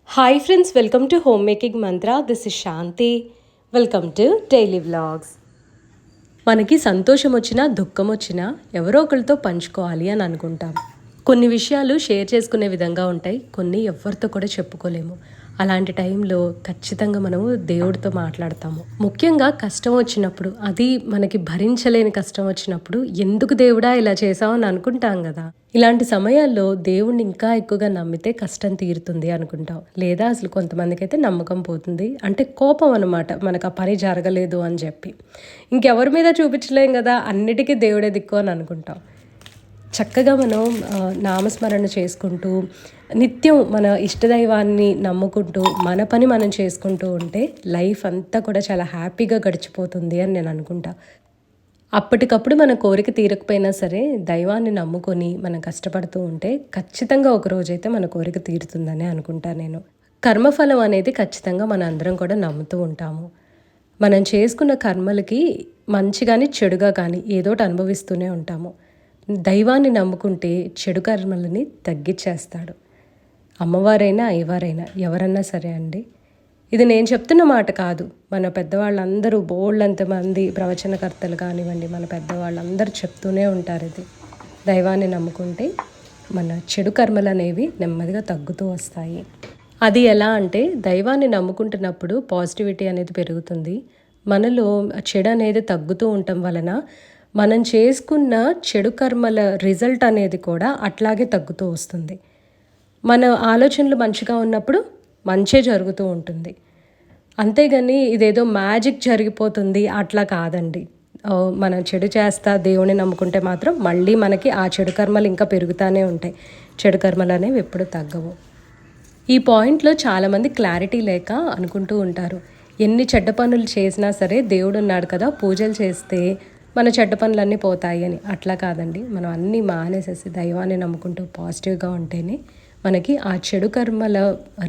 Hi friends, welcome to Homemaking Mantra. This is Shanti. Welcome to Daily Vlogs. మనకి సంతోషం వచ్చినా దుఃఖం వచ్చినా ఎవరో ఒకరితో పంచుకోవాలి అని అనుకుంటాం. కొన్ని విషయాలు షేర్ చేసుకునే విధంగా ఉంటాయి, కొన్ని ఎవరితో కూడా చెప్పుకోలేము. అలాంటి టైంలో ఖచ్చితంగా మనము దేవుడితో మాట్లాడతాము. ముఖ్యంగా కష్టం వచ్చినప్పుడు, అది మనకి భరించలేని కష్టం వచ్చినప్పుడు ఎందుకు దేవుడా ఇలా చేసావు అని అనుకుంటాం కదా. ఇలాంటి సమయాల్లో దేవుణ్ణి ఇంకా ఎక్కువగా నమ్మితే కష్టం తీరుతుంది అనుకుంటాం. లేదా అసలు కొంతమందికి అయితే నమ్మకం పోతుంది, అంటే కోపం అనమాట, మనకు ఆ పని జరగలేదు అని చెప్పి. ఇంకెవరి మీద చూపించలేం కదా, అన్నిటికీ దేవుడే దిక్కు అని అనుకుంటాం. చక్కగా మనం నామస్మరణ చేసుకుంటూ నిత్యం మన ఇష్టదైవాన్ని నమ్ముకుంటూ మన పని మనం చేసుకుంటూ ఉంటే లైఫ్ అంతా కూడా చాలా హ్యాపీగా గడిచిపోతుంది అని నేను అనుకుంటా. అప్పటికప్పుడు మన కోరిక తీరకపోయినా సరే దైవాన్ని నమ్ముకొని మనం కష్టపడుతూ ఉంటే ఖచ్చితంగా ఒక రోజైతే మన కోరిక తీరుతుందని అనుకుంటా నేను. కర్మఫలం అనేది ఖచ్చితంగా మన అందరం కూడా నమ్ముతూ ఉంటాము. మనం చేసుకున్న కర్మలకి మంచి కానీ చెడుగా కానీ ఏదోటి అనుభవిస్తూనే ఉంటాము. దైవాన్ని నమ్ముకుంటే చెడు కర్మలని తగ్గించేస్తాడు. అమ్మవారైనా అయ్యవారైనా ఎవరన్నా సరే అండి. ఇది నేను చెప్తున్న మాట కాదు, మన పెద్దవాళ్ళందరూ బోళ్ళంతమంది ప్రవచనకర్తలు కానివ్వండి, మన పెద్దవాళ్ళందరూ చెప్తూనే ఉంటారు. ఇది దైవాన్ని నమ్ముకుంటే మన చెడు కర్మలు అనేవి నెమ్మదిగా తగ్గుతూ వస్తాయి. అది ఎలా అంటే, దైవాన్ని నమ్ముకుంటున్నప్పుడు పాజిటివిటీ అనేది పెరుగుతుంది. మనలో చెడు అనేది తగ్గుతూ ఉండటం వలన మనం చేసుకున్న చెడు కర్మల రిజల్ట్ అనేది కూడా అట్లాగే తగ్గుతూ వస్తుంది. మన ఆలోచనలు మంచిగా ఉన్నప్పుడు మంచే జరుగుతూ ఉంటుంది. అంతేగాని ఇదేదో మ్యాజిక్ జరిగిపోతుంది అట్లా కాదండి. మనం చెడు చేస్తా దేవుని నమ్ముకుంటే మాత్రం మళ్ళీ మనకి ఆ చెడు కర్మలు ఇంకా పెరుగుతూనే ఉంటాయి. చెడు కర్మలు అనేవి ఎప్పుడు తగ్గవు. ఈ పాయింట్లో చాలామంది క్లారిటీ లేక అనుకుంటూ ఉంటారు, ఎన్ని చెడ్డ పనులు చేసినా సరే దేవుడు ఉన్నాడు కదా, పూజలు చేస్తే మన చెడ్డ పనులన్నీ పోతాయి అని. అట్లా కాదండి. మనం అన్నీ మానేసేసి దైవాన్ని నమ్ముకుంటూ పాజిటివ్గా ఉంటేనే మనకి ఆ చెడు కర్మల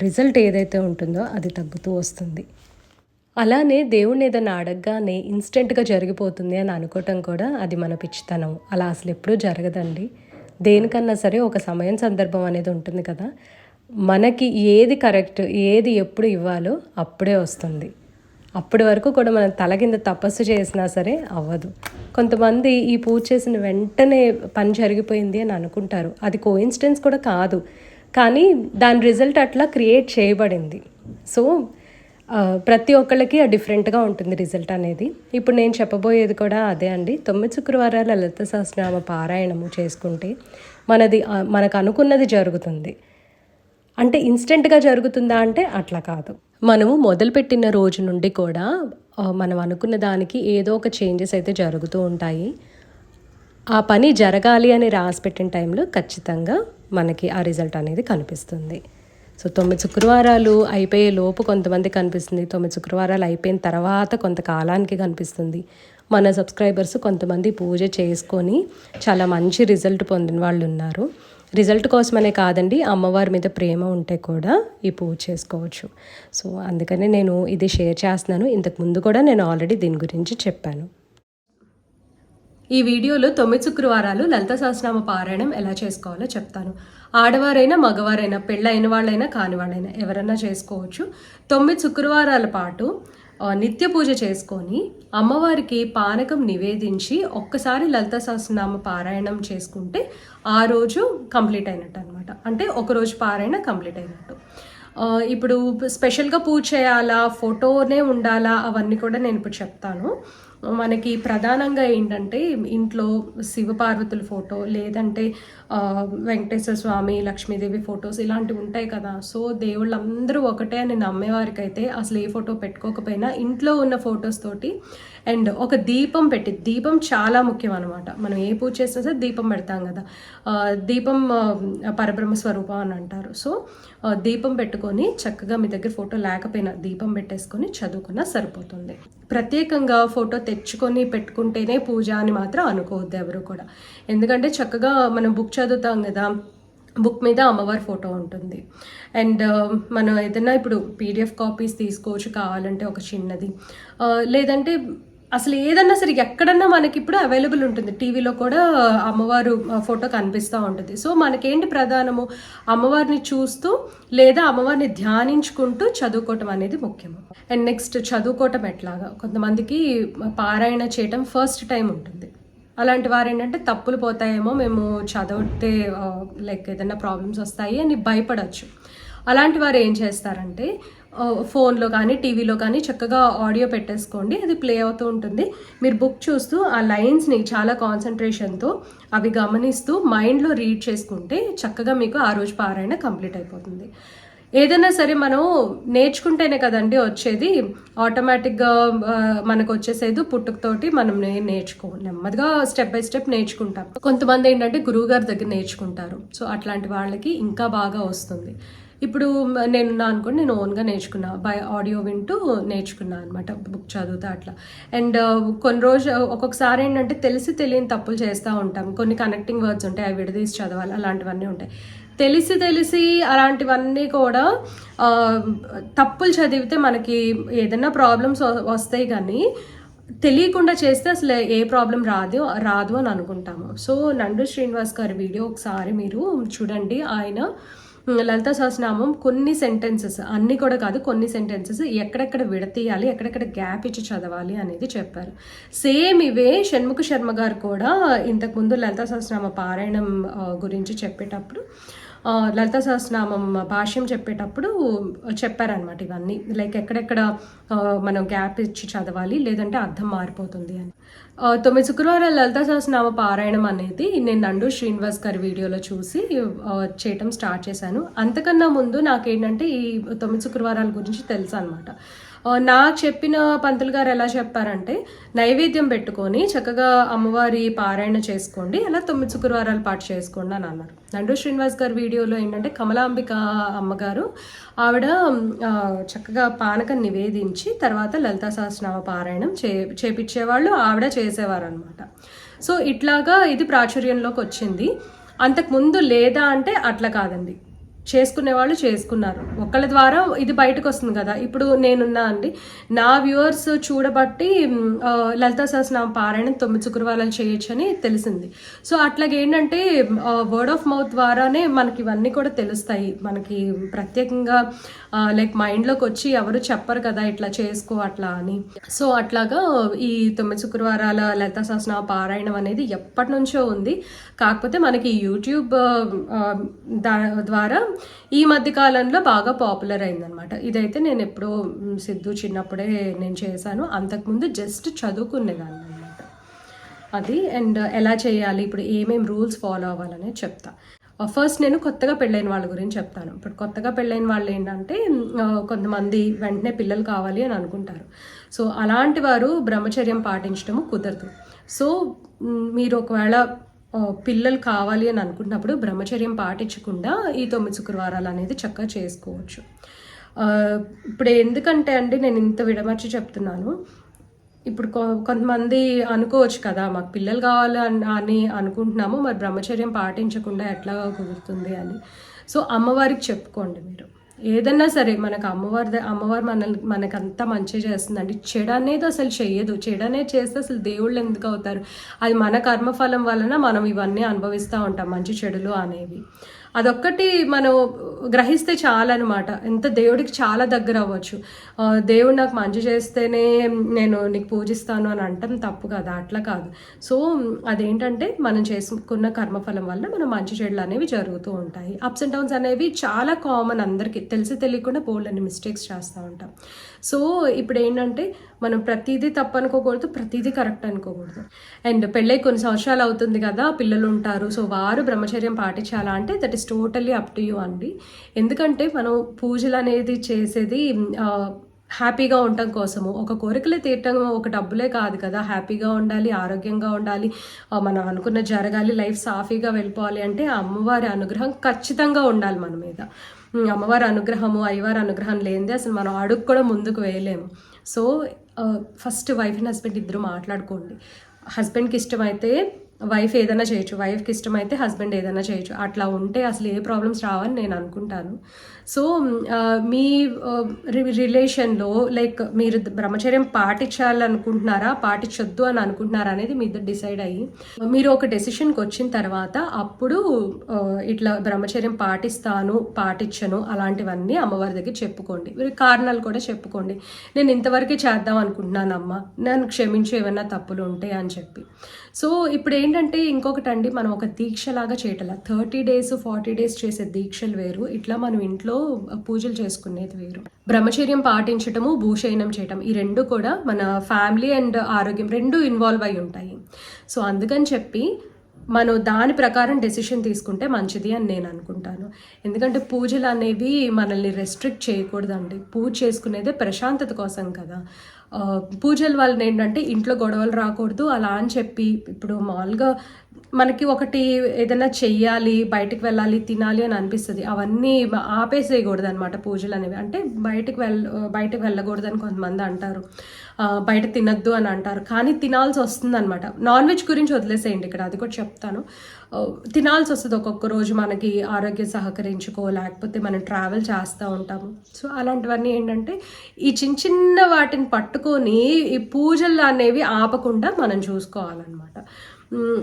రిజల్ట్ ఏదైతే ఉంటుందో అది తగ్గుతూ వస్తుంది. అలానే దేవుణ్ణి ఏదైనా అడగగానే ఇన్స్టెంట్గా జరిగిపోతుంది అని అనుకోవటం కూడా అది మన పిచ్చితనం. అలా అసలు ఎప్పుడూ జరగదండి. దేనికన్నా సరే ఒక సమయం సందర్భం అనేది ఉంటుంది కదా. మనకి ఏది కరెక్ట్, ఏది ఎప్పుడు ఇవ్వాలో అప్పుడే వస్తుంది. అప్పటి వరకు కూడా మనం తల కింద తపస్సు చేసినా సరే అవ్వదు. కొంతమంది ఈ పూజ చేసిన వెంటనే పని జరిగిపోయింది అని అనుకుంటారు. అది కోఇన్సిడెన్స్ కూడా కాదు, కానీ దాని రిజల్ట్ అట్లా క్రియేట్ చేయబడింది. సో ప్రతి ఒక్కళ్ళకి ఆ డిఫరెంట్గా ఉంటుంది రిజల్ట్ అనేది. ఇప్పుడు నేను చెప్పబోయేది కూడా అదే అండి. 9 శుక్రవారాల లలిత సహస్రనామ పారాయణము చేసుకుంటే మనకు అనుకున్నది జరుగుతుంది. అంటే ఇన్స్టెంట్గా జరుగుతుందా అంటే అట్లా కాదు. మనము మొదలుపెట్టిన రోజు నుండి కూడా మనం అనుకున్న దానికి ఏదో ఒక చేంజెస్ అయితే జరుగుతూ ఉంటాయి. ఆ పని జరగాలి అని రాసి పెట్టిన టైంలో ఖచ్చితంగా మనకి ఆ రిజల్ట్ అనేది కనిపిస్తుంది. సో 9 శుక్రవారాలు అయిపోయే లోపు కొంతమంది కనిపిస్తుంది, 9 శుక్రవారాలు అయిపోయిన తర్వాత కొంతకాలానికి కనిపిస్తుంది. మన సబ్స్క్రైబర్స్ కొంతమంది పూజ చేసుకొని చాలా మంచి రిజల్ట్ పొందిన వాళ్ళు ఉన్నారు. రిజల్ట్ కోసమనే కాదండి, అమ్మవారి మీద ప్రేమ ఉంటే కూడా ఈ పూజ చేసుకోవచ్చు. సో అందుకనే నేను ఇది షేర్ చేస్తున్నాను. ఇంతకుముందు కూడా నేను ఆల్రెడీ దీని గురించి చెప్పాను. ఈ వీడియోలో 9 శుక్రవారాలు లలిత సహస్రనామ పారాయణం ఎలా చేసుకోవాలో చెప్తాను. ఆడవారైనా మగవారైనా, పెళ్ళైన వాళ్ళైనా కాని వాళ్ళైనా ఎవరైనా చేసుకోవచ్చు. 9 శుక్రవారాల పాటు నిత్య పూజ చేసుకొని అమ్మవారికి పానకం నివేదించి ఒక్కసారి లలిత సహస్రనామ పారాయణం చేసుకుంటే ఆ రోజు కంప్లీట్ అయినట్టు అనమాట. అంటే ఒకరోజు పారాయణ కంప్లీట్ అయినట్టు. ఇప్పుడు స్పెషల్గా పూజ చేయాలా, ఫోటోనే ఉండాలా, అవన్నీ కూడా నేను ఇప్పుడు చెప్తాను. మనకి ప్రధానంగా ఏంటంటే ఇంట్లో శివపార్వతుల ఫోటో, లేదంటే వెంకటేశ్వర స్వామి, లక్ష్మీదేవి ఫొటోస్ ఇలాంటివి ఉంటాయి కదా. సో దేవుళ్ళందరూ ఒకటే అని నమ్మేవారికి అయితే అసలు ఏ ఫోటో పెట్టుకోకపోయినా ఇంట్లో ఉన్న ఫొటోస్ తోటి అండ్ ఒక దీపం చాలా ముఖ్యం అనమాట. మనం ఏ పూజ చేసినా సరే దీపం పెడతాం కదా. దీపం పరబ్రహ్మ స్వరూపం అని అంటారు. సో దీపం పెట్టుకొని చక్కగా మీ దగ్గర ఫోటో లేకపోయినా దీపం పెట్టేసుకొని చదువుకున్నా సరిపోతుంది. ప్రత్యేకంగా ఫోటో తెచ్చుకొని పెట్టుకుంటేనే పూజ అని మాత్రం అనుకోవద్దు ఎవరు కూడా. ఎందుకంటే చక్కగా మనం బుక్ చదువుతాం కదా, బుక్ మీద అమ్మవారి ఫోటో ఉంటుంది. అండ్ మనం ఏదైనా ఇప్పుడు PDF కాపీస్ తీసుకోవచ్చు కావాలంటే ఒక చిన్నది, లేదంటే అసలు ఏదన్నా సరే ఎక్కడన్నా మనకి ఇప్పుడు అవైలబుల్ ఉంటుంది. టీవీలో కూడా అమ్మవారు ఫోటో కనిపిస్తూ ఉంటుంది. సో మనకేంటి ప్రధానము, అమ్మవారిని చూస్తూ లేదా అమ్మవారిని ధ్యానించుకుంటూ చదువుకోవటం అనేది ముఖ్యము. అండ్ నెక్స్ట్ చదువుకోవటం ఎట్లాగా, కొంతమందికి పారాయణ చేయటం ఫస్ట్ టైం ఉంటుంది. అలాంటి వారు ఏంటంటే తప్పులు పోతాయేమో, మేము చదివితే లైక్ ఏదైనా ప్రాబ్లమ్స్ వస్తాయి అని భయపడచ్చు. అలాంటి వారు ఏం చేస్తారంటే ఫోన్లో కానీ టీవీలో కానీ చక్కగా ఆడియో పెట్టేసుకోండి, అది ప్లే అవుతూ ఉంటుంది. మీరు బుక్ చూస్తూ ఆ లైన్స్ని చాలా కాన్సన్ట్రేషన్తో అవి గమనిస్తూ మైండ్లో రీడ్ చేసుకుంటే చక్కగా మీకు ఆ రోజు పారాయణ కంప్లీట్ అయిపోతుంది. ఏదైనా సరే మనం నేర్చుకుంటేనే కదండి వచ్చేది, ఆటోమేటిక్గా మనకు వచ్చేసేది పుట్టుకతోటి మనం నెమ్మదిగా స్టెప్ బై స్టెప్ నేర్చుకుంటాం. కొంతమంది ఏంటంటే గురువుగారి దగ్గర నేర్చుకుంటారు. సో అట్లాంటి వాళ్ళకి ఇంకా బాగా వస్తుంది. ఇప్పుడు నేను అనుకోండి, నేను ఓన్గా నేర్చుకున్నా, బై ఆడియో వింటూ నేర్చుకున్నా అనమాట, బుక్ చదువుతా అట్లా. అండ్ కొన్ని రోజు ఒక్కొక్కసారి ఏంటంటే తెలిసి తెలియని తప్పులు చేస్తూ ఉంటాం. కొన్ని కనెక్టింగ్ వర్డ్స్ ఉంటాయి, అవి విడదీసి చదవాలి, అలాంటివన్నీ ఉంటాయి. తెలిసి అలాంటివన్నీ కూడా తప్పులు చదివితే మనకి ఏదైనా ప్రాబ్లమ్స్ వస్తాయి, కానీ తెలియకుండా చేస్తే అసలు ఏ ప్రాబ్లం రాదు అని అనుకుంటాము. సో నండు శ్రీనివాస్ గారి వీడియో ఒకసారి మీరు చూడండి. ఆయన లలితా సహస్రనామం కొన్ని సెంటెన్సెస్, అన్నీ కూడా కాదు, కొన్ని సెంటెన్సెస్ ఎక్కడెక్కడ విడతీయాలి, ఎక్కడెక్కడ గ్యాప్ ఇచ్చి చదవాలి అనేది చెప్పారు. సేమ్ ఇవే షణ్ముఖ శర్మ గారు కూడా ఇంతకుముందు లలితా సహస్రనామ పారాయణం గురించి చెప్పేటప్పుడు, లలితా సహస్రనామం భాష్యం చెప్పేటప్పుడు చెప్పారనమాట ఇవన్నీ, లైక్ ఎక్కడెక్కడ మనం గ్యాప్ ఇచ్చి చదవాలి, లేదంటే అర్థం మారిపోతుంది అని. 9 శుక్రవారాల లలితా సహస్రనామ పారాయణం అనేది నేను నండు శ్రీనివాస్ గారి వీడియోలో చూసి చేయటం స్టార్ట్ చేశాను. అంతకన్నా ముందు నాకేంటంటే ఈ 9 శుక్రవారాల గురించి తెలుసు అనమాట. నాకు చెప్పిన పంతులు గారు ఎలా చెప్పారంటే, నైవేద్యం పెట్టుకొని చక్కగా అమ్మవారి పారాయణ చేసుకోండి, అలా 9 శుక్రవారాల పాటు చేసుకోండి అని అన్నారు. నండు శ్రీనివాస్ గారి వీడియోలో ఏంటంటే కమలాంబిక అమ్మగారు, ఆవిడ చక్కగా పానకం నివేదించి తర్వాత లలితా సహస్రనామ పారాయణం చేపించేవాళ్ళు, ఆవిడ చేసేవారు అనమాట. సో ఇట్లాగా ఇది ప్రాచుర్యంలోకి వచ్చింది. అంతకుముందు లేదా అంటే అట్లా కాదండి, చేసుకునే వాళ్ళు చేసుకున్నారు, ఒకళ్ళ ద్వారా ఇది బయటకు వస్తుంది కదా. ఇప్పుడు నేనున్నా అండి, నా వ్యూవర్స్ చూడబట్టి లలితా సహస్రనామ పారాయణం 9 శుక్రవారాలు చేయొచ్చు అని తెలిసింది. సో అట్లాగే ఏంటంటే వర్డ్ ఆఫ్ మౌత్ ద్వారానే మనకి ఇవన్నీ కూడా తెలుస్తాయి. మనకి ప్రత్యేకంగా లైక్ మైండ్లోకి వచ్చి ఎవరు చెప్పరు కదా ఇట్లా చేసుకో అట్లా అని. సో అట్లాగా ఈ 9 శుక్రవారాల లలితా సహస్రనామ పారాయణం అనేది ఎప్పటి నుంచో ఉంది. కాకపోతే మనకి యూట్యూబ్ ద్వారా ఈ మధ్య కాలంలో బాగా పాపులర్ అయిందనమాట. ఇదైతే నేను ఎప్పుడో సిద్ధు చిన్నప్పుడే నేను చేశాను, అంతకుముందు జస్ట్ చదువుకునేదాన్ని అనమాట అది. అండ్ ఎలా చేయాలి, ఇప్పుడు ఏమేమి రూల్స్ ఫాలో అవ్వాలనే చెప్తా. ఫస్ట్ నేను కొత్తగా పెళ్ళైన వాళ్ళ గురించి చెప్తాను. ఇప్పుడు కొత్తగా పెళ్ళైన వాళ్ళు ఏంటంటే కొంతమంది వెంటనే పిల్లలు కావాలి అని అనుకుంటారు. సో అలాంటి వారు బ్రహ్మచర్యం పాటించడము కుదరదు. సో మీరు ఒకవేళ పిల్లలు కావాలి అని అనుకున్నప్పుడు బ్రహ్మచర్యం పాటించకుండా ఈ 9 శుక్రవారాలు అనేది చక్కగా చేసుకోవచ్చు. ఇప్పుడు ఎందుకంటే అండి నేను ఇంత విడమర్చి చెప్తున్నాను, ఇప్పుడు కొంతమంది అనుకోవచ్చు కదా, మాకు పిల్లలు కావాలి అని అనుకుంటున్నాము, మరి బ్రహ్మచర్యం పాటించకుండా ఎట్లా కుదురుతుంది అని. సో అమ్మవారికి చెప్పుకోండి మీరు, ఏదన్నా సరే మనకు అమ్మవారు మనకంతా మంచి చేస్తుందండి. చెడు అనేది అసలు చెయ్యదు. చెడు అనేది చేస్తే అసలు దేవుళ్ళు ఎందుకు అవుతారు? అది మన కర్మఫలం వలన మనం ఇవన్నీ అనుభవిస్తూ ఉంటాం, మంచి చెడులు అనేవి. అదొక్కటి మనం గ్రహిస్తే చాలన్నమాట. ఎంత దేవుడికి చాలా దగ్గర అవ్వచ్చు. దేవుడు నాకు మంచి చేస్తేనే నేను నీకు పూజిస్తాను అని అంటాం తప్పు కదా, అట్లా కాదు. సో అదేంటంటే మనం చేసుకున్న కర్మఫలం వల్ల మనం మంచి చెడులు అనేవి జరుగుతూ ఉంటాయి. అప్స్ అండ్ డౌన్స్ అనేవి చాలా కామన్, అందరికీ తెలిసి తెలియకుండా బోల్డన్ని మిస్టేక్స్ చేస్తూ ఉంటాం. సో ఇప్పుడు ఏంటంటే మనం ప్రతిదీ తప్పు అనుకోకూడదు, ప్రతిదీ కరెక్ట్ అనుకోకూడదు. అండ్ పెళ్ళై కొన్ని సంవత్సరాలు అవుతుంది కదా, పిల్లలు ఉంటారు, సో వారు బ్రహ్మచర్యం పాటించాలా అంటే that is totally up to you అండి. ఎందుకంటే మనం పూజలు అనేది చేసేది హ్యాపీగా ఉండటం కోసము, ఒక కోరికలే తీరటం, ఒక డబ్బులే కాదు కదా. హ్యాపీగా ఉండాలి, ఆరోగ్యంగా ఉండాలి, మనం అనుకున్న జరగాలి, లైఫ్ సాఫీగా వెళ్ళిపోవాలి అంటే అమ్మవారి అనుగ్రహం ఖచ్చితంగా ఉండాలి మన మీద. అమ్మవారి అనుగ్రహము, అయ్యవారి అనుగ్రహం లేనిదే అసలు మనం అడుగు కూడా ముందుకు వేయలేము. So first wife and husband ఇద్దరు మాట్లాడుకోండి. హస్బెండ్కి ఇష్టమైతే వైఫ్ ఏదైనా చేయొచ్చు, వైఫ్కి ఇష్టమైతే హస్బెండ్ ఏదైనా చేయొచ్చు. అట్లా ఉంటే అసలు ఏ ప్రాబ్లమ్స్ రావని నేను అనుకుంటాను. సో మీ రిలేషన్లో లైక్ మీరు బ్రహ్మచర్యం పాటించాలనుకుంటున్నారా, పాటించొద్దు అని అనుకుంటున్నారా అనేది మీ ఇద్దరు డిసైడ్ అయ్యి మీరు ఒక డెసిషన్కి వచ్చిన తర్వాత అప్పుడు ఇట్లా బ్రహ్మచర్యం పాటిస్తాను, పాటించను అలాంటివన్నీ అమ్మవారి దగ్గర చెప్పుకోండి. మీరు కారణాలు కూడా చెప్పుకోండి. నేను ఇంతవరకే చేద్దాం అనుకుంటున్నాను అమ్మ, నన్ను క్షమించు ఏమైనా తప్పులు ఉంటాయి అని చెప్పి. సో ఇప్పుడు ఏంటంటే ఇంకొకటి అండి, మనం ఒక దీక్షలాగా చేయటం 30 days 40 days చేసే దీక్షలు వేరు, ఇట్లా మనం ఇంట్లో పూజలు చేసుకునేది వేరు. బ్రహ్మచర్యం పాటించటము, భూషయనం చేయటం ఈ రెండు కూడా మన ఫ్యామిలీ అండ్ ఆరోగ్యం రెండు ఇన్వాల్వ్ అయి ఉంటాయి. సో అందుకని చెప్పి మనం దాని ప్రకారం డెసిషన్ తీసుకుంటే మంచిది అని నేను అనుకుంటాను. ఎందుకంటే పూజలు అనేవి మనల్ని రెస్ట్రిక్ట్ చేయకూడదండి. పూజ చేసుకునేదే ప్రశాంతత కోసం కదా. పూజల వల్ల ఏంటంటే ఇంట్లో గొడవలు రాకూడదు అలా అని చెప్పి ఇప్పుడు మామూలుగా మనకి ఒకటి ఏదైనా చెయ్యాలి, బయటకు వెళ్ళాలి, తినాలి అని అనిపిస్తుంది, అవన్నీ ఆపేసేయకూడదు అనమాట పూజలు అనేవి. అంటే బయటకు వెళ్ళకూడదు అని కొంతమంది అంటారు, బయట తినద్దు అని అంటారు, కానీ తినాల్సి వస్తుంది అనమాట. నాన్ వెజ్ గురించి వదిలేసేయండి, ఇక్కడ అది కూడా చెప్తాను. తినాల్సి వస్తుంది ఒక్కొక్క రోజు, మనకి ఆరోగ్యం సహకరించుకో, లేకపోతే మనం ట్రావెల్ చేస్తూ ఉంటాము. సో అలాంటివన్నీ ఏంటంటే ఈ చిన్న చిన్న వాటిని పట్టుకొని ఈ పూజలు అనేవి ఆపకుండా మనం చూసుకోవాలన్నమాట.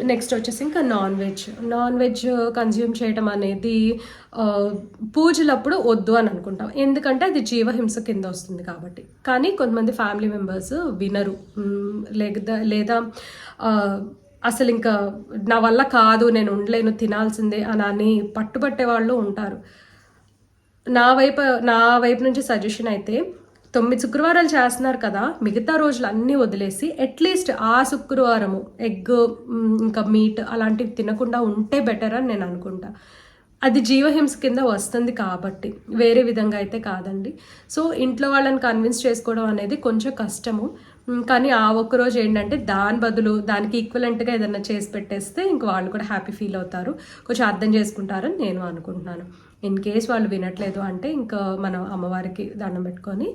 నెక్స్ట్ వచ్చేసి ఇంకా నాన్ వెజ్ కన్జ్యూమ్ చేయడం అనేది పూజలప్పుడు వద్దు అని అనుకుంటాం, ఎందుకంటే అది జీవహింస కింద వస్తుంది కాబట్టి. కానీ కొంతమంది ఫ్యామిలీ మెంబర్స్ వినరు, లేదా అసలు ఇంకా నా వల్ల కాదు, నేను ఉండలేను, తినాల్సిందే అని పట్టుబట్టే వాళ్ళు ఉంటారు. నా వైపు నుంచి సజెషన్ అయితే 9 శుక్రవారాలు చేస్తున్నారు కదా, మిగతా రోజులు అన్నీ వదిలేసి అట్లీస్ట్ ఆ శుక్రవారము ఎగ్ ఇంకా మీట్ అలాంటివి తినకుండా ఉంటే బెటర్ అని నేను అనుకుంటా. అది జీవహింస కింద వస్తుంది కాబట్టి, వేరే విధంగా అయితే కాదండి. సో ఇంట్లో వాళ్ళని కన్విన్స్ చేసుకోవడం అనేది కొంచెం కష్టము, కానీ ఆ ఒక్కరోజు ఏంటంటే దాని బదులు దానికి ఈక్వలెంట్గా ఏదైనా చేసి పెట్టేస్తే ఇంక వాళ్ళు కూడా హ్యాపీ ఫీల్ అవుతారు, కొంచెం అర్థం చేసుకుంటారని నేను అనుకుంటున్నాను. ఇన్ కేస్ వాళ్ళు వినట్లేదు అంటే ఇంకా మనం అమ్మవారికి దండం పెట్టుకొని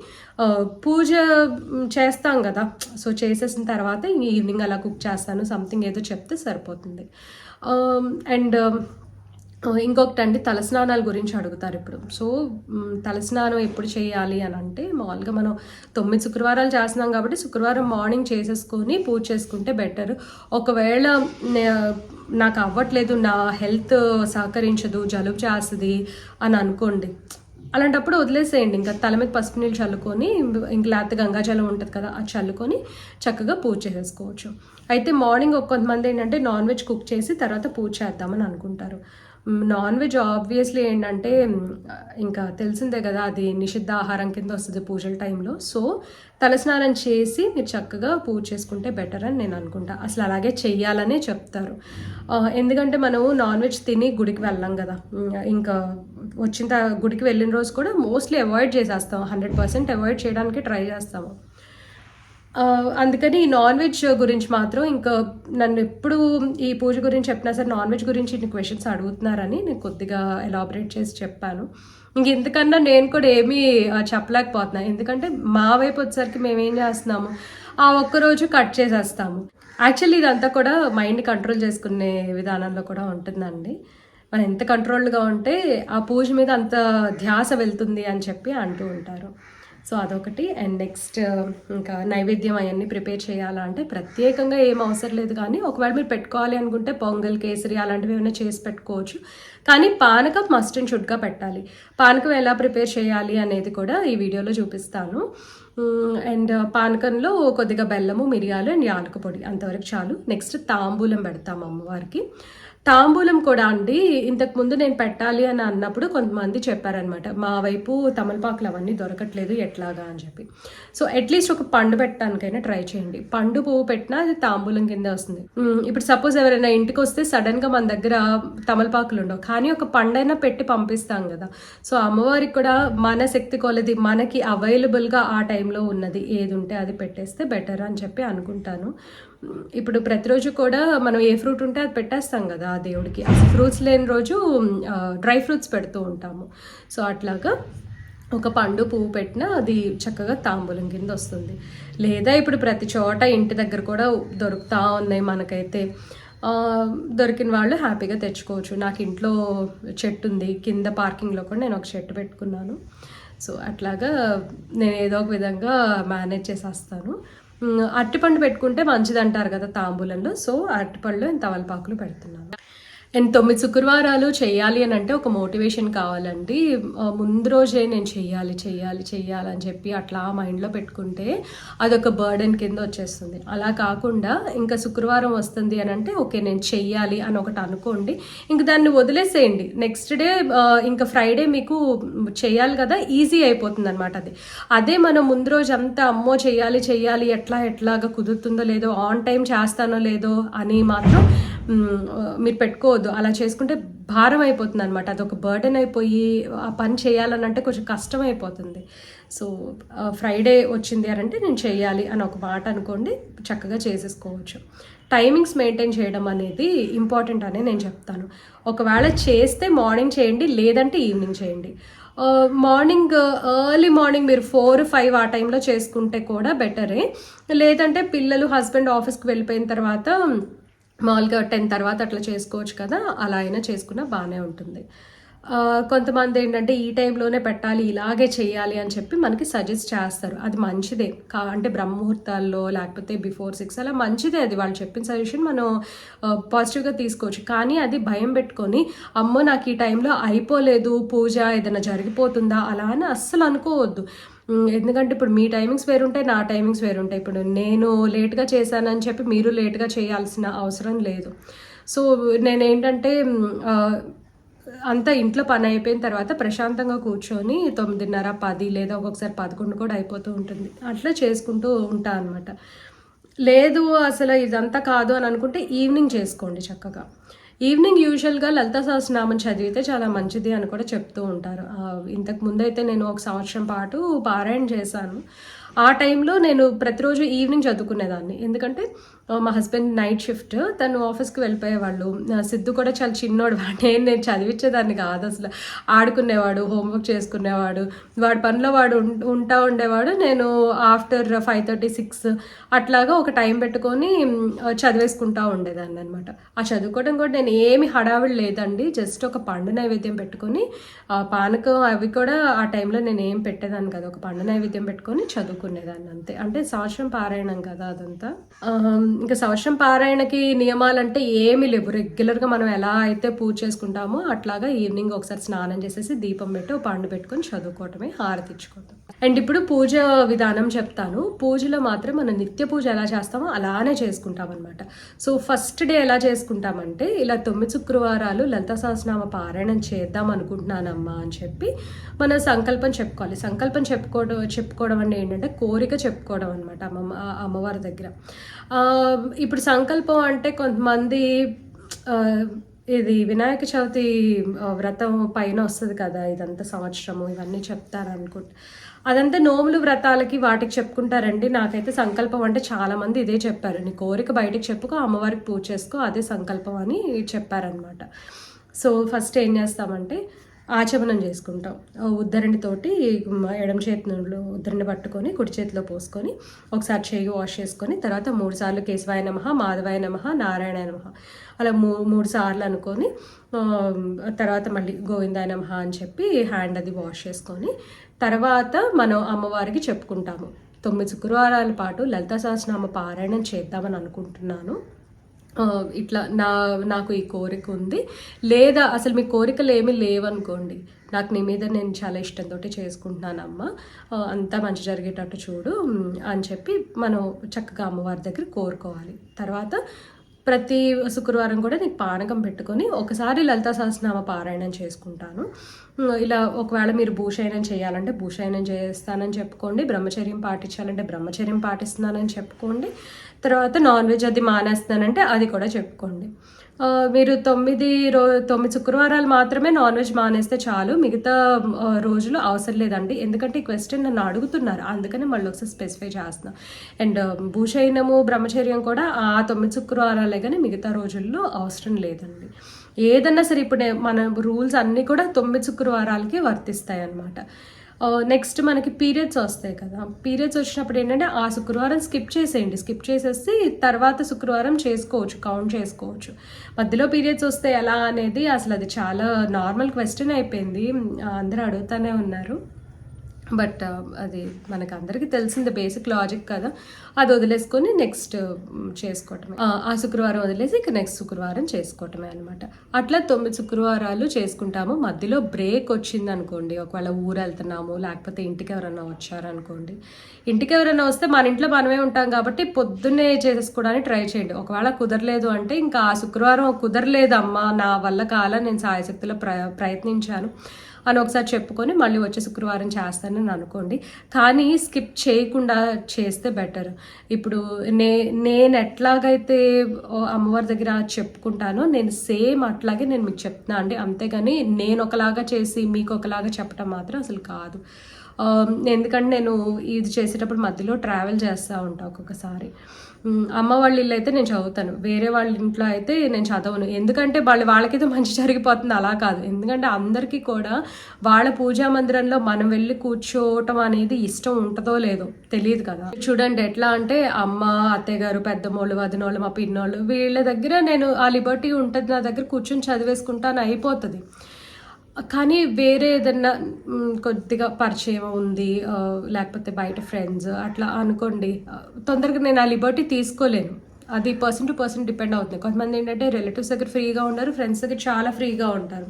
పూజ చేస్తాం కదా, సో చేసేసిన తర్వాత ఈవినింగ్ అలా కుక్ చేస్తాను సంథింగ్ ఏదో చెప్తే సరిపోతుంది. అండ్ ఇంకొకటి అండి, తలస్నానాల గురించి అడుగుతారు ఇప్పుడు. సో తలస్నానం ఎప్పుడు చేయాలి అని అంటే, మామూలుగా మనం 9 శుక్రవారాలు చేస్తున్నాం కాబట్టి శుక్రవారం మార్నింగ్ చేసేసుకొని పూజ చేసుకుంటే బెటర్. ఒకవేళ నాకు అవ్వట్లేదు, నా హెల్త్ సహకరించదు, జలుబు చేస్తుంది అని అనుకోండి, అలాంటప్పుడు వదిలేసేయండి. ఇంకా తల మీద పసుపు నీళ్ళు చల్లుకొని, ఇంక లేకపోతే గంగాజలం ఉంటుంది కదా అది చల్లుకొని చక్కగా పూజ చేసేసుకోవచ్చు. అయితే మార్నింగ్ కొంతమంది ఏంటంటే నాన్ వెజ్ కుక్ చేసి తర్వాత పూజ చేద్దామని అనుకుంటారు. నాన్ వెజ్ ఆబ్వియస్లీ ఏంటంటే ఇంకా తెలిసిందే కదా, అది నిషిద్ధ ఆహారం కింద వస్తుంది పూజల టైంలో. సో తలస్నానం చేసి మీరు చక్కగా పూజ చేసుకుంటే బెటర్ అని నేను అనుకుంటా. అసలు అలాగే చెయ్యాలనే చెప్తారు, ఎందుకంటే మనము నాన్ వెజ్ తిని గుడికి వెళ్ళాం కదా, ఇంకా గుడికి వెళ్ళిన రోజు కూడా మోస్ట్లీ అవాయిడ్ చేసేస్తాం, 100% అవాయిడ్ చేయడానికి ట్రై చేస్తాము. అందుకని ఈ నాన్ వెజ్ గురించి మాత్రం ఇంకా నన్ను ఎప్పుడు ఈ పూజ గురించి చెప్పినా సరే నాన్ వెజ్ గురించి ఇన్ని క్వశ్చన్స్ అడుగుతున్నారని నేను కొద్దిగా ఎలాబరేట్ చేసి చెప్పాను. ఇంతకన్నా నేను కూడా ఏమీ చెప్పలేకపోతున్నాను, ఎందుకంటే మా వైపు వచ్చేసరికి మేము ఏం చేస్తున్నాము, ఆ ఒక్కరోజు కట్ చేసేస్తాము. యాక్చువల్లీ ఇదంతా కూడా మైండ్ కంట్రోల్ చేసుకునే విధానంలో కూడా ఉంటుందండి. మనం ఎంత కంట్రోల్గా ఉంటే ఆ పూజ మీద అంత ధ్యాస వెళ్తుంది అని చెప్పి అంటూ ఉంటారు. సో అదొకటి. అండ్ నెక్స్ట్ ఇంకా నైవేద్యం అవన్నీ ప్రిపేర్ చేయాలా అంటే ప్రత్యేకంగా ఏం అవసరం లేదు, కానీ ఒకవేళ మీరు పెట్టుకోవాలి అనుకుంటే పొంగల్, కేసరి అలాంటివి ఏమైనా చేసి పెట్టుకోవచ్చు. కానీ పానకం మస్ట్ అండ్ షుడ్గా పెట్టాలి. పానకం ఎలా ప్రిపేర్ చేయాలి అనేది కూడా ఈ వీడియోలో చూపిస్తాను. అండ్ పానకంలో కొద్దిగా బెల్లము, మిరియాలు అండ్ యాలక పొడి అంతవరకు చాలు. నెక్స్ట్ తాంబూలం పెడతాము అమ్మవారికి. తాంబూలం కూడా అండి, ఇంతకుముందు నేను పెట్టాలి అని అన్నప్పుడు కొంతమంది చెప్పారనమాట, మా వైపు తమలపాకులు అవన్నీ దొరకట్లేదు ఎట్లాగా అని చెప్పి. సో అట్లీస్ట్ ఒక పండు పెట్టడానికైనా ట్రై చేయండి. పండు పువ్వు పెట్టినా అది తాంబూలం కింద వస్తుంది. ఇప్పుడు సపోజ్ ఎవరైనా ఇంటికి వస్తే సడన్గా మన దగ్గర తమలపాకులు ఉండవు, కానీ ఒక పండైనా పెట్టి పంపిస్తాం కదా. సో అమ్మవారికి కూడా మన శక్తి కొలది మనకి అవైలబుల్గా ఆ టైంలో ఉన్నది ఏది ఉంటే అది పెట్టేస్తే బెటర్ అని చెప్పి అనుకుంటాను. ఇప్పుడు ప్రతిరోజు కూడా మనం ఏ ఫ్రూట్ ఉంటే అది పెట్టేస్తాం కదా ఆ దేవుడికి. ఫ్రూట్స్ లేని రోజు డ్రై ఫ్రూట్స్ పెడుతూ ఉంటాము. సో అట్లాగా ఒక పండు పువ్వు పెట్టినా అది చక్కగా తాంబూలం కింద వస్తుంది. లేదా ఇప్పుడు ప్రతి చోట ఇంటి దగ్గర కూడా దొరుకుతూ ఉన్నాయి మనకైతే దొరికిన వాళ్ళు హ్యాపీగా తెచ్చుకోవచ్చు. నాకు ఇంట్లో చెట్టు ఉంది, కింద పార్కింగ్లో కూడా నేను ఒక చెట్టు పెట్టుకున్నాను. సో అట్లాగా నేను ఏదో ఒక విధంగా మేనేజ్ చేసేస్తాను. అరటిపండు పెట్టుకుంటే మంచిది అంటారు కదా తాంబూలంలో. సో అరటిపళ్ళు తమలపాకులు పెడుతున్నాను. అండ్ 9 శుక్రవారాలు చేయాలి అని అంటే ఒక మోటివేషన్ కావాలండి. ముందు రోజే నేను చెయ్యాలని చెప్పి అట్లా మైండ్లో పెట్టుకుంటే అదొక బర్డెన్ కింద వచ్చేస్తుంది. అలా కాకుండా ఇంకా శుక్రవారం వస్తుంది అని అంటే ఓకే నేను చెయ్యాలి అని ఒకటి అనుకోండి, ఇంక దాన్ని వదిలేసేయండి. నెక్స్ట్ డే ఇంకా ఫ్రైడే మీకు చెయ్యాలి కదా, ఈజీ అయిపోతుంది అనమాట. అదే మనం ముందు రోజు అంతా అమ్మో చెయ్యాలి ఎట్లాగా కుదురుతుందో లేదో, ఆన్ టైం చేస్తానో లేదో అని మాత్రం మీరు పెట్టుకోవద్దు. అలా చేసుకుంటే భారం అయిపోతుంది అనమాట. అదొక బర్డెన్ అయిపోయి ఆ పని చేయాలని అంటే కొంచెం కష్టం అయిపోతుంది. సో ఫ్రైడే వచ్చింది అని అంటే నేను చెయ్యాలి అని ఒక మాట అనుకోండి, చక్కగా చేసేసుకోవచ్చు. టైమింగ్స్ మెయింటైన్ చేయడం అనేది ఇంపార్టెంట్ అని నేను చెప్తాను. ఒకవేళ చేస్తే మార్నింగ్ చేయండి, లేదంటే ఈవినింగ్ చేయండి. ఎర్లీ మార్నింగ్ మీరు 4-5 ఆ టైంలో చేసుకుంటే కూడా బెటరే. లేదంటే పిల్లలు హస్బెండ్ ఆఫీస్కి వెళ్ళిపోయిన తర్వాత మామూలుగా 10 తర్వాత అట్లా చేసుకోవచ్చు కదా, అలా అయినా చేసుకున్నా బాగానే ఉంటుంది. కొంతమంది ఏంటంటే ఈ టైంలోనే పెట్టాలి, ఇలాగే చేయాలి అని చెప్పి మనకి సజెస్ట్ చేస్తారు. అది మంచిదే అంటే బ్రహ్మముహూర్తాల్లో లేకపోతే బిఫోర్ 6 అలా మంచిదే. అది వాళ్ళు చెప్పిన సజెషన్ మనం పాజిటివ్గా తీసుకోవచ్చు. కానీ అది భయం పెట్టుకొని అమ్మో నాకు ఈ టైంలో అయిపోలేదు పూజ, ఏదైనా జరిగిపోతుందా అలా అని అస్సలు అనుకోవద్దు. ఎందుకంటే ఇప్పుడు మీ టైమింగ్స్ వేరుంటాయి, నా టైమింగ్స్ వేరుంటాయి. ఇప్పుడు నేను లేట్గా చేశానని చెప్పి మీరు లేట్గా చేయాల్సిన అవసరం లేదు. సో నేనేంటంటే అంతా ఇంట్లో పని అయిపోయిన తర్వాత ప్రశాంతంగా కూర్చొని 9:30, 10 లేదా ఒక్కొక్కసారి 11 కూడా అయిపోతూ ఉంటుంది. అట్లా చేసుకుంటూ ఉంటా అనమాట. లేదు అసలు ఇదంతా కాదు అని అనుకుంటే ఈవినింగ్ చేసుకోండి చక్కగా. ఈవినింగ్ యూజువల్గా లలితా సహస్రనామం చదివితే చాలా మంచిది అని కూడా చెప్తూ ఉంటారు. ఇంతకు ముందైతే నేను 1 సంవత్సరం పాటు పారాయణ చేశాను. ఆ టైంలో నేను ప్రతిరోజు ఈవినింగ్ చదువుకునేదాన్ని. ఎందుకంటే మా హస్బెండ్ నైట్ షిఫ్ట్, తను ఆఫీస్కి వెళ్ళిపోయేవాళ్ళు. సిద్ధు కూడా చాలా చిన్నోడు, నేను చదివించేదాన్ని కాదు అసలు. ఆడుకునేవాడు, హోంవర్క్ చేసుకునేవాడు, వాడి పనిలో వాడు ఉండేవాడు. నేను ఆఫ్టర్ 5:30, 6 అట్లాగా ఒక టైం పెట్టుకొని చదివేసుకుంటా ఉండేదాన్ని అనమాట. ఆ చదువుకోవడం కూడా నేను ఏమి హడావిడి లేదండి, జస్ట్ ఒక పండు నైవేద్యం పెట్టుకొని పానకం అవి కూడా ఆ టైంలో నేను ఏం పెట్టేదాన్ని కదా, ఒక పండు నైవేద్యం పెట్టుకొని చదువుకునేదాన్ని అంతే. అంటే సంవత్సరం పారాయణం కదా అదంతా. ఇంకా సంవత్సరం పారాయణకి నియమాలంటే ఏమీ లేవు. రెగ్యులర్గా మనం ఎలా అయితే పూజ చేసుకుంటామో అట్లాగా ఈవినింగ్ ఒకసారి స్నానం చేసేసి దీపం పెట్టి ఒక పండు పెట్టుకొని చదువుకోవటమే, హారతి ఇచ్చుకోవటం. అండ్ ఇప్పుడు పూజ విధానం చెప్తాను. పూజలో మాత్రం మనం నిత్య పూజ ఎలా చేస్తామో అలానే చేసుకుంటాం అనమాట. సో ఫస్ట్ డే ఎలా చేసుకుంటామంటే ఇలా 9 శుక్రవారాలు లలితా సహస్రనామ పారాయణం చేద్దాం అనుకుంటున్నానమ్మా అని చెప్పి మన సంకల్పం చెప్పుకోవాలి. సంకల్పం చెప్పుకోవడం అంటే ఏంటంటే కోరిక చెప్పుకోవడం అనమాట అమ్మవారి దగ్గర. ఇప్పుడు సంకల్పం అంటే కొంతమంది ఇది వినాయక చవితి వ్రతం పైన వస్తుంది కదా, ఇదంతా సంవత్సరము ఇవన్నీ చెప్తారు అనుకుంటా. అదంతా నోములు వ్రతాలకి వాటికి చెప్పుకుంటారండి. నాకైతే సంకల్పం అంటే చాలామంది ఇదే చెప్పారు, నీ కోరిక బయటికి చెప్పుకో, అమ్మవారికి పూజ చేసుకో, అదే సంకల్పం అని చెప్పారనమాట. సో ఫస్ట్ ఏం చేస్తామంటే ఆచమనం చేసుకుంటాం. ఉద్దరణితోటి ఎడమ చేతిలో ఉద్దరణి పట్టుకొని కుడి చేతిలో పోసుకొని ఒకసారి చేయి వాష్ చేసుకొని తర్వాత 3 సార్లు కేశవాయ నమః, మాధవాయ నమః, నారాయణాయ నమః అలా 3 సార్లు అనుకొని తర్వాత మళ్ళీ గోవిందాయ నమః అని చెప్పి హ్యాండ్ అది వాష్ చేసుకొని తర్వాత మనం అమ్మవారికి చెప్పుకుంటాము. 9 శుక్రవారాల పాటు లలితా సహస్రనామ పారాయణం చేద్దామని అనుకుంటున్నాను. ఇట్లా నాకు ఈ కోరిక ఉంది, లేదా అసలు మీ కోరికలు ఏమీ లేవనుకోండి, నాకు నీ మీద నేను చాలా ఇష్టంతో చేసుకుంటున్నానమ్మా, అంతా మంచి జరిగేటట్టు చూడు అని చెప్పి మనం చక్కగా అమ్మవారి దగ్గర కోరుకోవాలి. తర్వాత ప్రతి శుక్రవారం కూడా నీకు పానకం పెట్టుకొని ఒకసారి లలితా సహస్రనామ పారాయణం చేసుకుంటాను. ఇలా ఒకవేళ మీరు భూషయనం చేయాలంటే భూషయనం చేస్తానని చెప్పుకోండి, బ్రహ్మచర్యం పాటించాలంటే బ్రహ్మచర్యం పాటిస్తున్నానని చెప్పుకోండి, తర్వాత నాన్ వెజ్ అది మానేస్తానంటే అది కూడా చెప్పుకోండి. మీరు 9 శుక్రవారాలు మాత్రమే నాన్ వెజ్ మానేస్తే చాలు, మిగతా రోజులు అవసరం లేదండి. ఎందుకంటే ఈ క్వశ్చన్ నన్ను అడుగుతున్నారు, అందుకని మళ్ళీ ఒకసారి స్పెసిఫై చేస్తున్నాను. అండ్ భూషయనము బ్రహ్మచర్యం కూడా ఆ 9 శుక్రవారాలే కానీ మిగతా రోజుల్లో అవసరం లేదండి. ఏదన్నా సరే ఇప్పుడు మన రూల్స్ అన్నీ కూడా 9 శుక్రవారాలకి వర్తిస్తాయి అన్నమాట. నెక్స్ట్ మనకి పీరియడ్స్ వస్తాయి కదా, పీరియడ్స్ వచ్చినప్పుడు ఏంటంటే ఆ శుక్రవారం స్కిప్ చేసేయండి, స్కిప్ చేసేసి తర్వాత శుక్రవారం చేసుకోవచ్చు, కౌంట్ చేసుకోవచ్చు. మధ్యలో పీరియడ్స్ వస్తే ఎలా అనేది అసలు అది చాలా నార్మల్ క్వశ్చన్ అయిపోయింది, అందరూ అడుగుతూనే ఉన్నారు. బట్ అది మనకు అందరికీ తెలిసింది బేసిక్ లాజిక్ కదా, అది వదిలేసుకొని నెక్స్ట్ చేసుకోవటమే. ఆ శుక్రవారం వదిలేసి ఇక నెక్స్ట్ శుక్రవారం చేసుకోవటమే అనమాట. అట్లా 9 శుక్రవారాలు చేసుకుంటాము. మధ్యలో బ్రేక్ వచ్చింది అనుకోండి, ఒకవేళ ఊరు వెళ్తున్నాము లేకపోతే ఇంటికి ఎవరైనా వచ్చారనుకోండి, ఇంటికి ఎవరైనా వస్తే మన ఇంట్లో మనమే ఉంటాం కాబట్టి పొద్దున్నే చేసుకోవడానికి ట్రై చేయండి. ఒకవేళ కుదరలేదు అంటే ఇంకా ఆ శుక్రవారం కుదరలేదమ్మా, నా వల్ల కాల, నేను సాయశక్తిలో ప్రయత్నించాను అని ఒకసారి చెప్పుకొని మళ్ళీ వచ్చే శుక్రవారం చేస్తానని అనుకోండి. కానీ స్కిప్ చేయకుండా చేస్తే బెటర్. ఇప్పుడు నేను ఎట్లాగైతే అమ్మవారి దగ్గర చెప్పుకుంటానో నేను సేమ్ అట్లాగే నేను మీకు చెప్తున్నా అండి, అంతేగాని నేను ఒకలాగా చేసి మీకు ఒకలాగా చెప్పడం మాత్రం అసలు కాదు. ఎందుకంటే నేను ఇది చేసేటప్పుడు మధ్యలో ట్రావెల్ చేస్తూ ఉంటాను ఒక్కొక్కసారి. అమ్మ వాళ్ళ ఇల్లు అయితే నేను చదువుతాను, వేరే వాళ్ళ ఇంట్లో అయితే నేను చదవను. ఎందుకంటే వాళ్ళకైతే మంచి జరిగిపోతుంది, అలా కాదు. ఎందుకంటే అందరికీ కూడా వాళ్ళ పూజా మందిరంలో మనం వెళ్ళి కూర్చోవటం అనేది ఇష్టం ఉంటుందో లేదో తెలియదు కదా. చూడండి ఎట్లా అంటే అమ్మ, అత్తయ్య గారు, పెద్దమ్మోళ్ళు, వదినోళ్ళు, మా పిన్నోళ్ళు, వీళ్ళ దగ్గర నేను ఆ లిబర్టీ ఉంటుంది, నా దగ్గర కూర్చొని చదివేసుకుంటాను, అయిపోతుంది. కానీ వేరే ఏదన్నా కొద్దిగా పరిచయం ఉంది, లేకపోతే బయట ఫ్రెండ్స్ అట్లా అనుకోండి, తొందరగా నేను ఆ లిబర్టీ తీసుకోలేను. అది పర్సన్ టు పర్సన్ డిపెండ్ అవుతుంది. కొంతమంది ఏంటంటే రిలేటివ్స్ దగ్గర ఫ్రీగా ఉంటారు, ఫ్రెండ్స్ దగ్గర చాలా ఫ్రీగా ఉంటారు.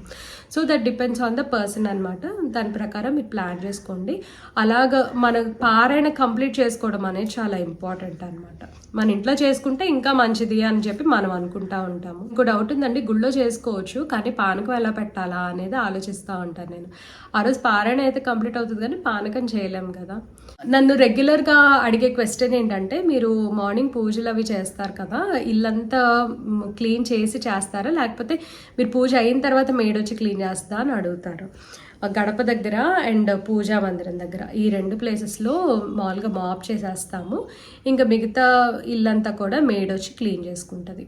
So that depends on the person అనమాట. దాని ప్రకారం మీరు ప్లాన్ చేసుకోండి. అలాగ మన పారాయణ కంప్లీట్ చేసుకోవడం అనేది చాలా ఇంపార్టెంట్ అనమాట. మన ఇంట్లో చేసుకుంటే ఇంకా మంచిది అని చెప్పి మనం అనుకుంటా ఉంటాము. ఇంకో డౌట్ ఉందండి, గుళ్ళో చేసుకోవచ్చు కానీ పానకం ఎలా పెట్టాలా అనేది ఆలోచిస్తూ ఉంటాను నేను. ఆ రోజు పారాయణ అయితే కంప్లీట్ అవుతుంది కానీ పానకం చేయలేము కదా. నన్ను రెగ్యులర్గా అడిగే క్వశ్చన్ ఏంటంటే, మీరు మార్నింగ్ పూజలు అవి చేస్తారు కదా, ఇల్లంతా క్లీన్ చేసి చేస్తారా లేకపోతే మీరు పూజ అయిన తర్వాత మేడొచ్చి క్లీన్ చేస్తా అని అడుగుతారు. గడప దగ్గర అండ్ పూజా మందిరం దగ్గర ఈ 2 ప్లేసెస్లో మామూలుగా మాప్ చేసేస్తాము. ఇంకా మిగతా ఇల్లంతా కూడా మేడొచ్చి క్లీన్ చేసుకుంటుంది.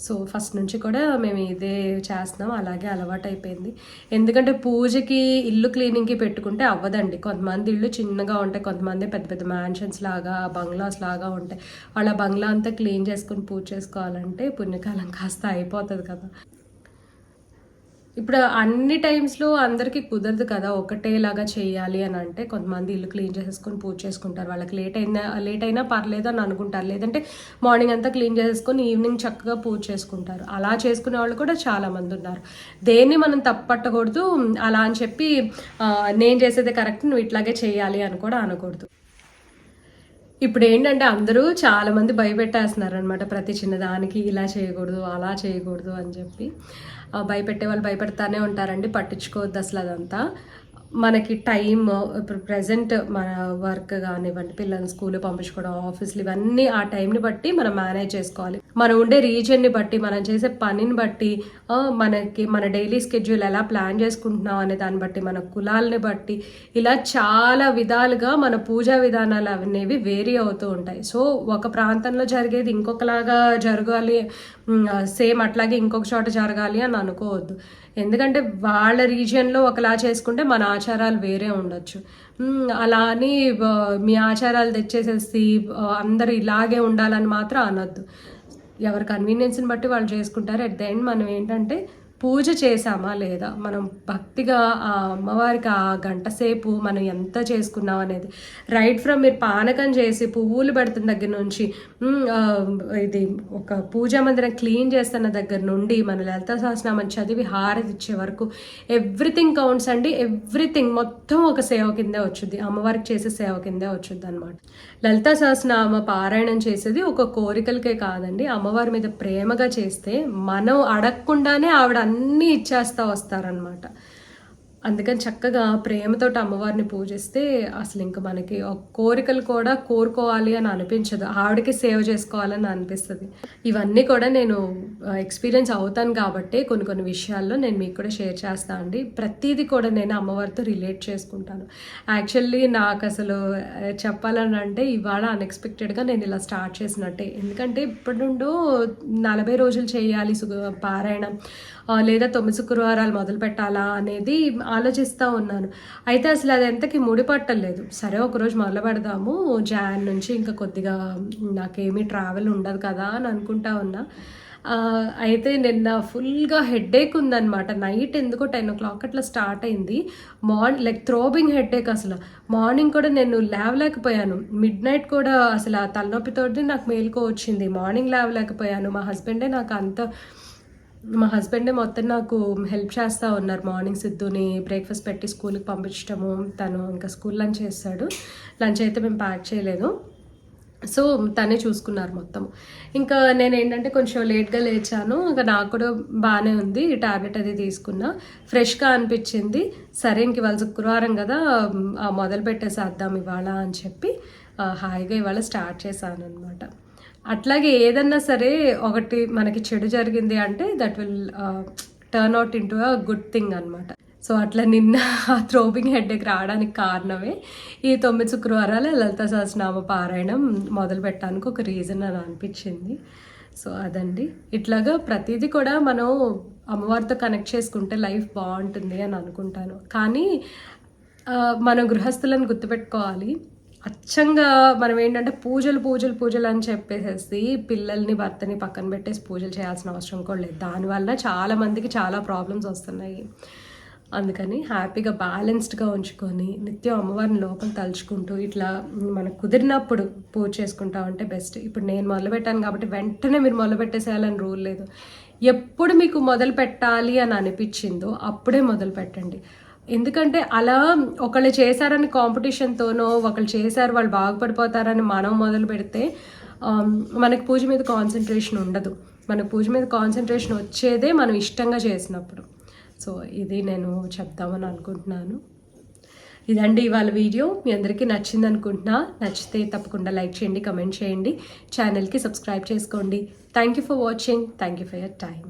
సో ఫస్ట్ నుంచి కూడా మేము ఇదే చేస్తున్నాం, అలాగే అలవాటు అయిపోయింది. ఎందుకంటే పూజకి ఇల్లు క్లీనింగ్కి పెట్టుకుంటే అవ్వదండి. కొంతమంది ఇల్లు చిన్నగా ఉంటాయి, కొంతమంది పెద్ద పెద్ద మ్యాన్షన్స్ లాగా, బంగ్లాస్ లాగా ఉంటాయి. వాళ్ళ బంగ్లా అంతా క్లీన్ చేసుకుని పూజ చేసుకోవాలంటే పుణ్యకాలం కాస్త అయిపోతుంది కదా. ఇప్పుడు అన్ని టైమ్స్లో అందరికీ కుదరదు కదా ఒకటేలాగా చేయాలి అని అంటే. కొంతమంది ఇల్లు క్లీన్ చేసేసుకొని పూజ చేసుకుంటారు, వాళ్ళకి లేట్ అయినా పర్లేదు అని అనుకుంటారు. లేదంటే మార్నింగ్ అంతా క్లీన్ చేసేసుకొని ఈవినింగ్ చక్కగా పూజ చేసుకుంటారు. అలా చేసుకునే వాళ్ళు కూడా చాలామంది ఉన్నారు. దేన్ని మనం తప్పట్టకూడదు. అలా అని చెప్పి నేను చేసేది కరెక్ట్, నువ్వు ఇట్లాగే చేయాలి అని కూడా అనకూడదు. ఇప్పుడు ఏంటంటే అందరూ చాలామంది భయపెట్టేస్తున్నారు అనమాట, ప్రతి చిన్నదానికి ఇలా చేయకూడదు అలా చేయకూడదు అని చెప్పి. భయపెట్టే వాళ్ళు భయపెడతానే ఉంటారండి, పట్టించుకోవద్దు అసలు అదంతా. మనకి టైం ఇప్పుడు ప్రజెంట్ మన వర్క్ కానివ్వండి, పిల్లల్ని స్కూల్ పంపించుకోవడం, ఆఫీస్లు, ఇవన్నీ ఆ టైంని బట్టి మనం మేనేజ్ చేసుకోవాలి. మనం ఉండే రీజియన్ని బట్టి, మనం చేసే పనిని బట్టి, మన డైలీ స్కెడ్యూల్ ఎలా ప్లాన్ చేసుకుంటున్నాం అనే దాన్ని బట్టి, మన కులాలని బట్టి, ఇలా చాలా విధాలుగా మన పూజా విధానాలు అనేవి వేరీ అవుతూ ఉంటాయి. సో ఒక ప్రాంతంలో జరిగేది ఇంకొకలాగా జరగాలి, సేమ్ అట్లాగే ఇంకొక చోట జరగాలి అని అనుకోవద్దు. ఎందుకంటే వాళ్ళ రీజియన్లో ఒకలా చేసుకుంటే మన ఆచారాలు వేరే ఉండొచ్చు. అలా అని మీ ఆచారాలు తెచ్చేసేసి అందరు ఇలాగే ఉండాలని మాత్రం అనొద్దు. ఎవరి కన్వీనియన్స్ని బట్టి వాళ్ళు చేసుకుంటారు. అట్ ద ఎండ్ మనం ఏంటంటే పూజ చేసామా లేదా, మనం భక్తిగా ఆ అమ్మవారికి ఆ గంట సేపు మనం ఎంత చేసుకున్నాం అనేది. రైట్ ఫ్రమ్ మీరు పానకం చేసి పువ్వులు పెడుతున్న దగ్గర నుంచి, ఇది ఒక పూజా మందిరం క్లీన్ చేస్తున్న దగ్గర నుండి, మన లలితా సహస్రనామం చదివి హారతి ఇచ్చే వరకు ఎవ్రీథింగ్ కౌంట్స్ అండి. ఎవ్రీథింగ్ మొత్తం ఒక సేవ కిందే వచ్చుద్ది, అమ్మవారికి చేసే సేవ కిందే వచ్చుద్ది అనమాట. లలితా సహస్రనామ పారాయణం చేసేది ఒక కోరికలకే కాదండి, అమ్మవారి మీద ప్రేమగా చేస్తే మనం అడగకుండానే ఆవిడ అన్నీ ఇచ్చేస్తూ వస్తారనమాట. అందుకని చక్కగా ప్రేమతోటి అమ్మవారిని పూజిస్తే అసలు ఇంకా మనకి కోరికలు కూడా కోరుకోవాలి అని అనిపించదు, ఆవిడకి సేవ్ చేసుకోవాలని అనిపిస్తుంది. ఇవన్నీ కూడా నేను ఎక్స్పీరియన్స్ అవుతాను కాబట్టి కొన్ని విషయాల్లో నేను మీకు కూడా షేర్ చేస్తాను అండి. ప్రతిదీ కూడా నేను అమ్మవారితో రిలేట్ చేసుకుంటాను. యాక్చువల్లీ నాకు అసలు చెప్పాలని అంటే ఇవాళ అన్ఎక్స్పెక్టెడ్గా నేను ఇలా స్టార్ట్ చేసినట్టే. ఎందుకంటే ఇప్పటి నుండో 40 రోజులు చేయాలి పారాయణం, లేదా 9 శుక్రవారాలు మొదలు పెట్టాలా అనేది ఆలోచిస్తూ ఉన్నాను. అయితే అసలు అది ఎంతకి ముడిపట్టలేదు. సరే ఒకరోజు మొదలు పెడదాము, జాన్ నుంచి ఇంకా కొద్దిగా నాకేమీ ట్రావెల్ ఉండదు కదా అని అనుకుంటా ఉన్నా. అయితే నిన్న ఫుల్గా హెడేక్ ఉందన్నమాట. నైట్ ఎందుకో 10 అట్లా స్టార్ట్ అయింది. లైక్ థ్రోబింగ్ హెడేక్ అసలు. మార్నింగ్ కూడా నేను లేవలేకపోయాను. మిడ్ నైట్ కూడా అసలు ఆ తలనొప్పితోటి నాకు మేలుకో వచ్చింది. మార్నింగ్ లేవలేకపోయాను. మా హస్బెండే మొత్తం నాకు హెల్ప్ చేస్తూ ఉన్నారు. మార్నింగ్ సిద్ధుని బ్రేక్ఫాస్ట్ పెట్టి స్కూల్కి పంపించడము, తను ఇంకా స్కూల్ లంచ్ చేస్తాడు. లంచ్ అయితే మేము ప్యాక్ చేయలేదు, సో తనే చూసుకున్నారు మొత్తం. ఇంకా నేను ఏంటంటే కొంచెం లేట్గా లేచాను. ఇంకా నాకు కూడా బాగానే ఉంది, టాబ్లెట్ అది తీసుకున్నా, ఫ్రెష్గా అనిపించింది. సరే ఇంక ఇవాళ శుక్రవారం కదా, మొదలు పెట్టేసేద్దాం ఇవాళ అని చెప్పి హాయిగా ఇవాళ స్టార్ట్ చేశాను అనమాట. అట్లాగే ఏదన్నా సరే ఒకటి మనకి చెడు జరిగింది అంటే that will turn out into a good thing అనమాట. సో అట్లా నిన్న ఆ థ్రోబింగ్ హెడేక్ రావడానికి కారణమే ఈ 9 శుక్రవారాల లలిత సహస్రనామ పారాయణం మొదలు పెట్టడానికి ఒక రీజన్ అని అనిపించింది. సో అదండి. ఇట్లాగా ప్రతిదీ కూడా మనం అమ్మవారితో కనెక్ట్ చేసుకుంటే లైఫ్ బాగుంటుంది అని అనుకుంటాను. కానీ మనం గృహస్థులను గుర్తుపెట్టుకోవాలి. అచ్చంగా మనం ఏంటంటే పూజలు అని చెప్పేసేసి పిల్లల్ని భర్తని పక్కన పెట్టేసి పూజలు చేయాల్సిన అవసరం కూడా లేదు. దానివల్ల చాలా మందికి చాలా ప్రాబ్లమ్స్ వస్తున్నాయి. అందుకని హ్యాపీగా బ్యాలెన్స్డ్గా ఉంచుకొని నిత్యం అమ్మవారిని లోపల తలుచుకుంటూ ఇట్లా మనకు కుదిరినప్పుడు పూజ చేసుకుంటా ఉంటే బెస్ట్. ఇప్పుడు నేను మొదలుపెట్టాను కాబట్టి వెంటనే మీరు మొదలుపెట్టేసేయాలని రూల్ లేదు. ఎప్పుడు మీకు మొదలు పెట్టాలి అని అనిపించిందో అప్పుడే మొదలు పెట్టండి. ఎందుకంటే అలా ఒకళ్ళు చేశారని కాంపిటీషన్తోనో, ఒకళ్ళు చేశారు వాళ్ళు బాగుపడిపోతారని మనం మొదలు పెడితే మనకి పూజ మీద కాన్సన్ట్రేషన్ ఉండదు. మనకు పూజ మీద కాన్సన్ట్రేషన్ వచ్చేదే మనం ఇష్టంగా చేసినప్పుడు. సో ఇది నేను చెప్దామని అనుకుంటున్నాను. ఇదండి ఇవాళ వీడియో. మీ అందరికీ నచ్చింది అనుకుంటున్నా. నచ్చితే తప్పకుండా లైక్ చేయండి, కమెంట్ చేయండి, ఛానల్కి సబ్స్క్రైబ్ చేసుకోండి. Thank you for watching. Thank you for your time.